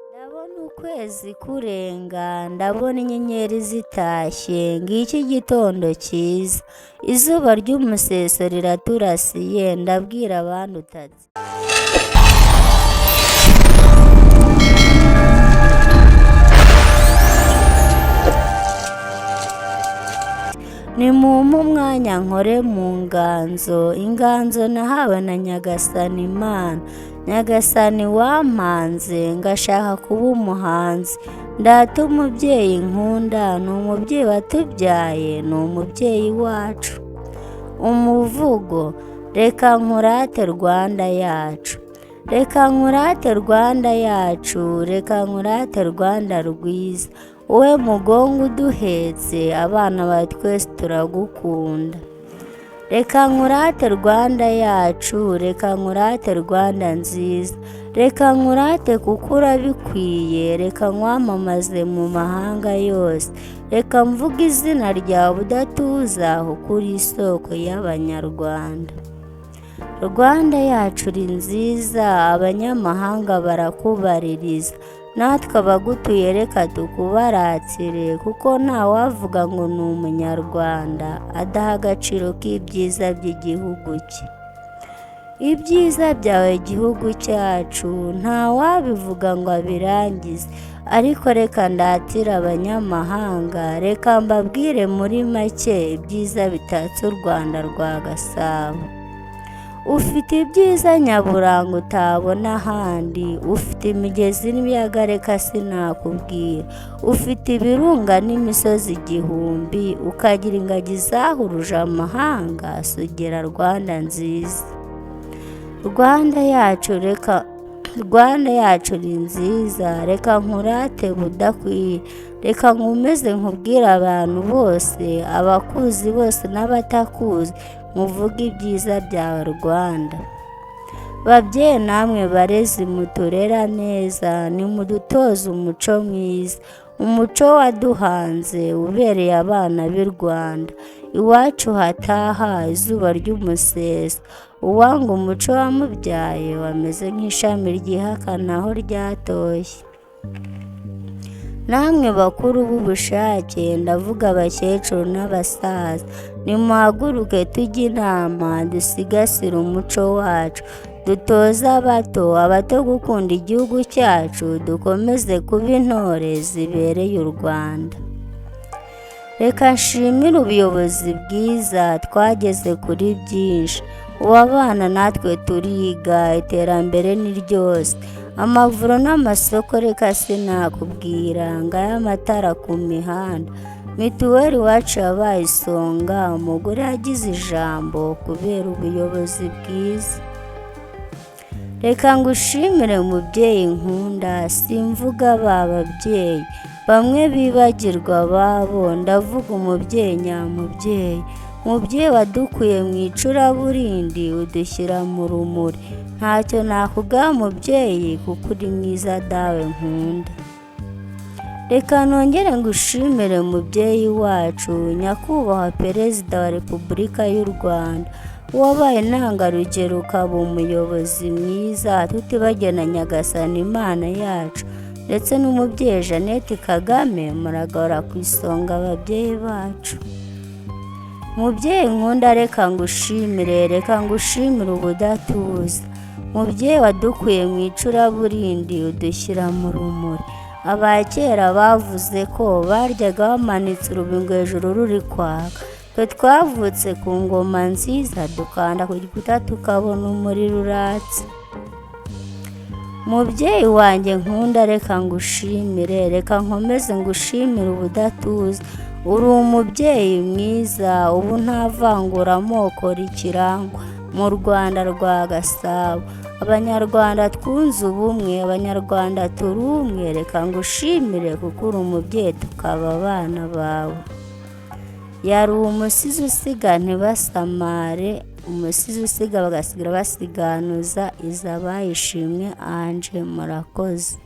Ndabona ukwezi kurenga, ndabona inyenyeri zitashye, ngiki igitondo cyiza, izuba ry'umuseso riraturasiye, ndabwira abantu utati nimumpe umwanya nkore mu inganzo nahawe na Nyagasani Imana. Nyagasani wampanze ngashaka kuba umuhanzi, ndata umubyeyi nkunda, ni umubyeyi watubyaye, ni umubyeyi wacu. Umuvugo: reka nkurate Rwanda yacu, reka nkurate Rwanda yacu, reka nkurate Rwanda rwiza, wowe mugongo uduhetse, abana bawe twese turagukunda. Reka nkurate Rwanda yacu, reka nkurate Rwanda nziza, reka nkurate kuko urabikwiye, reka nkwamamaze mu mahanga yose, reka mvuge izina ryawe udatuza, kuko uri isoko y'Abanyarwanda. Rwanda yacu uri nziza, abanyamahanga barakubaririza, natwe abagutuye reka tukubaratire, kuko ntawavuga ngo ni Umunyarwanda adaha agaciro k'ibyiza by'igihugu cye. Ibyiza byawe gihugu cyacu ntawabivuga ngo abirangize, ariko reka ndatire abanyamahanga, reka mbabwire muri make ibyiza bitatse u Rwanda rwa Gasabo. Ufite ibyiza nyaburanga utabona ahandi, ufite imigezi n'ibiyaga reka sinakubwira, ufite ibirunga n'imisozi igihumbi, ukagira ingagi zahuruje amahanga, sugera Rwanda nziza. Rwanda yacu ni nziza, reka nkurate budakwiye, reka nkomeze nkubwire abantu bose, abakuzi bose n'abatakuzi, muvuge ibyiza byawe Rwanda. Babyeyi namwe barezi muturera neza, nimudutoze umuco mwiza, umuco waduhanze ubereye abana b'i Rwanda. Iwacu hataha izuba ry'umuseso, uwanga umuco wamubyaye wameze nk'ishami ryihakana aho ryatoshye. Namwe bakuru b'ubushake, ndavuga abakecuru n'abasaza, nimuhaguruke tujye inama, dusigasire umuco wacu, dutoze abato gukunda igihugu cyacu, dukomeze kuba intore zibereye u Rwanda. Reka nshimire ubuyobozi bwiza, twageze kuri byinshi, ubu abana natwe turiga, iterambere ni ryose, amavuriro n'amasoko reka sinakubwira, ngaya amatara ku mihanda, mituweli iwacu yabaye isonga, umugore yagize ijambo kubera ubuyobozi bwiza. Reka ngushimire mubyeyi nkunda, simvuga ba babyeyi bamwe bibagirwa ababo, ndavuga umubyeyi nyamubyeyi, mubyeyi wadukuye mu icuraburindi udushyira mu rumuri, ntacyo nakugaha mubyeyi kuko uri mwiza dawe nkunda. Reka nongere ngushimire mubyeyi wacu, nyakubahwa Perezida wa Repubulika y'u Rwanda, wabaye intangarugero ukaba umuyobozi mwiza, tutibagiwe na Nyagasani Imana yacu, ndetse n'umubyeyi Jeannette Kagame, muragahora ku isonga ababyeyi bacu. Mubyeyi nkunda reka ngushimire ubudatuza, mubyeyi wadukuye mu icuraburindi udushyira mu rumuri. Abakera bavuze ko baryaga bamanitse urubingo hejuru ruri kwaka, twe twavutse ku ngoma nziza, dukanda ku gikuta tukabona umuriro uratse. Mubyeyi wanjye nkunda reka ngushimire, reka nkomeze ngushimire ubudatuza, uri umubyeyi mwiza, ubu nta vangura amoko rikirangwa mu Rwanda rwa Gasabo. Abanyarwanda twunze ubumwe, Abanyarwanda turi umwe, reka ngushimire kuko uri umubyeyi tukaba abana bawe. Yari umusizi usiga ntibasamare, umusizi usiga bagasigara basiganuza, iza bayishimwe Ange, murakoze.